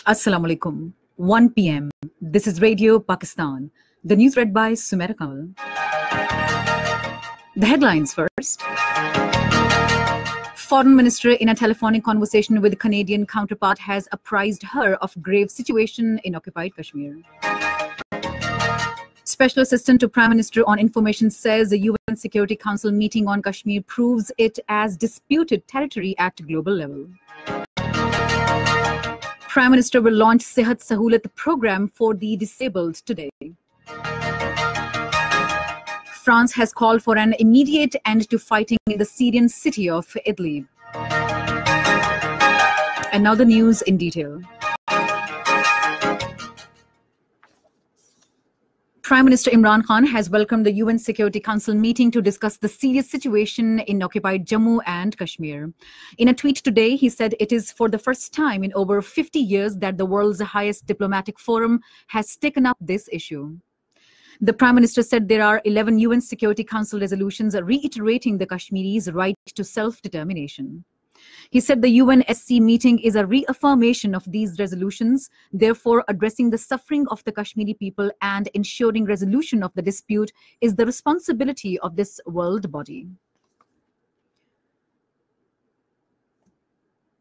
Assalamu alaikum. 1 p.m. This is Radio Pakistan. The news read by Sumera Kamal. The headlines first. Foreign Minister in a telephonic conversation with Canadian counterpart has apprised her of grave situation in occupied Kashmir. Special Assistant to Prime Minister on Information says the UN Security Council meeting on Kashmir proves it as disputed territory at global level. Prime Minister will launch Sehat Sahulat program for the disabled today. France has called for an immediate end to fighting in the Syrian city of Idlib. And now the news in detail. Prime Minister Imran Khan has welcomed the UN Security Council meeting to discuss the serious situation in occupied Jammu and Kashmir. In a tweet today, he said it is for the first time in over 50 years that the world's highest diplomatic forum has taken up this issue. The Prime Minister said there are 11 UN Security Council resolutions reiterating the Kashmiris' right to self-determination. He said the UNSC meeting is a reaffirmation of these resolutions, therefore addressing the suffering of the Kashmiri people and ensuring resolution of the dispute is the responsibility of this world body.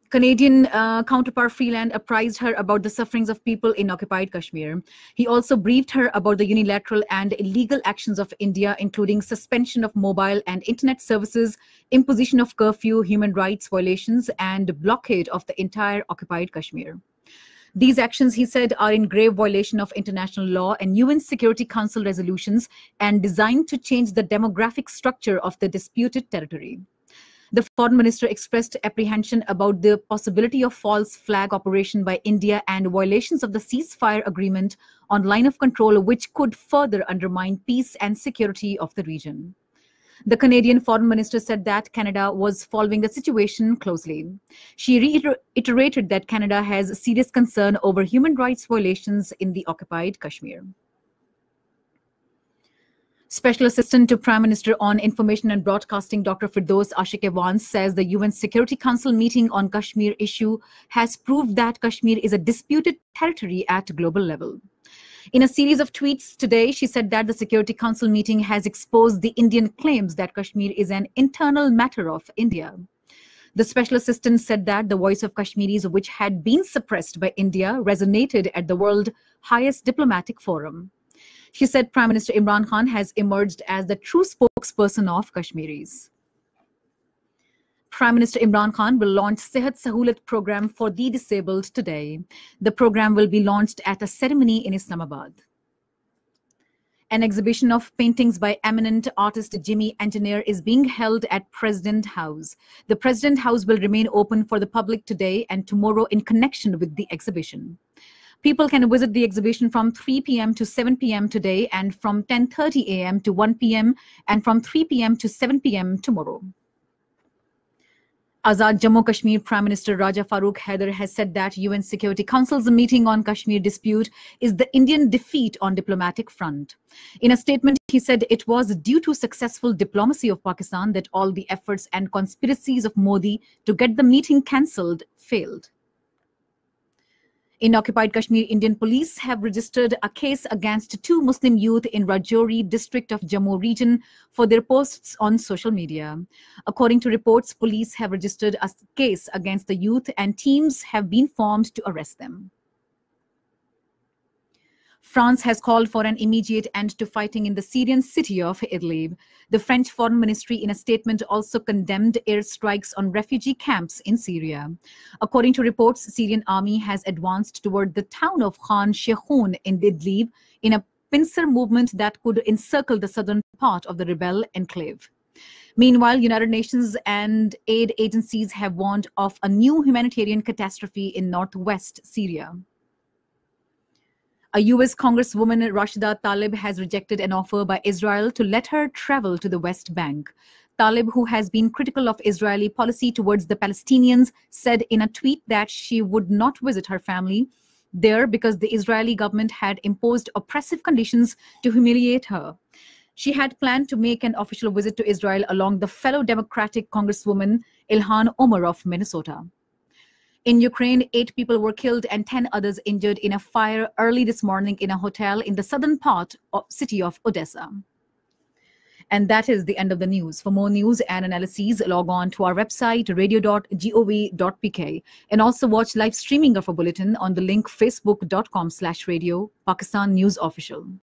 Canadian counterpart Freeland apprised her about the sufferings of people in occupied Kashmir. He also briefed her about the unilateral and illegal actions of India, including suspension of mobile and internet services, imposition of curfew, human rights violations, and blockade of the entire occupied Kashmir. These actions, he said, are in grave violation of international law and UN Security Council resolutions and designed to change the demographic structure of the disputed territory. The foreign minister expressed apprehension about the possibility of false flag operation by India and violations of the ceasefire agreement on line of control, which could further undermine peace and security of the region. The Canadian foreign minister said that Canada was following the situation closely. She reiterated that Canada has serious concern over human rights violations in the occupied Kashmir. Special Assistant to Prime Minister on Information and Broadcasting Dr. Firdaus Ashik Ewan says the UN Security Council meeting on Kashmir issue has proved that Kashmir is a disputed territory at global level. In a series of tweets today, she said that the Security Council meeting has exposed the Indian claims that Kashmir is an internal matter of India. The Special Assistant said that the voice of Kashmiris, which had been suppressed by India, resonated at the world's highest diplomatic forum. She said Prime Minister Imran Khan has emerged as the true spokesperson of Kashmiris. Prime Minister Imran Khan will launch Sehat Sahulat program for the disabled today. The program will be launched at a ceremony in Islamabad. An exhibition of paintings by eminent artist Jimmy Engineer is being held at President House. The President House will remain open for the public today and tomorrow in connection with the exhibition. People can visit the exhibition from 3 p.m. to 7 p.m. today and from 10:30 a.m. to 1 p.m. and from 3 p.m. to 7 p.m. tomorrow. Azad Jammu Kashmir Prime Minister Raja Farooq Haider has said that UN Security Council's meeting on Kashmir dispute is the Indian defeat on diplomatic front. In a statement, he said it was due to successful diplomacy of Pakistan that all the efforts and conspiracies of Modi to get the meeting cancelled failed. In occupied Kashmir, Indian police have registered a case against 2 Muslim youth in Rajouri district of Jammu region for their posts on social media. According to reports, police have registered a case against the youth and teams have been formed to arrest them. France has called for an immediate end to fighting in the Syrian city of Idlib. The French Foreign Ministry in a statement also condemned airstrikes on refugee camps in Syria. According to reports, Syrian army has advanced toward the town of Khan Sheikhoun in Idlib in a pincer movement that could encircle the southern part of the rebel enclave. Meanwhile, United Nations and aid agencies have warned of a new humanitarian catastrophe in northwest Syria. A U.S. Congresswoman, Rashida Tlaib, has rejected an offer by Israel to let her travel to the West Bank. Tlaib, who has been critical of Israeli policy towards the Palestinians, said in a tweet that she would not visit her family there because the Israeli government had imposed oppressive conditions to humiliate her. She had planned to make an official visit to Israel along the fellow Democratic Congresswoman Ilhan Omar of Minnesota. In Ukraine, 8 people were killed and 10 others injured in a fire early this morning in a hotel in the southern part of city of Odessa. And that is the end of the news. For more news and analyses, log on to our website, radio.gov.pk, and also watch live streaming of a bulletin on the link facebook.com/radio, Pakistan News Official.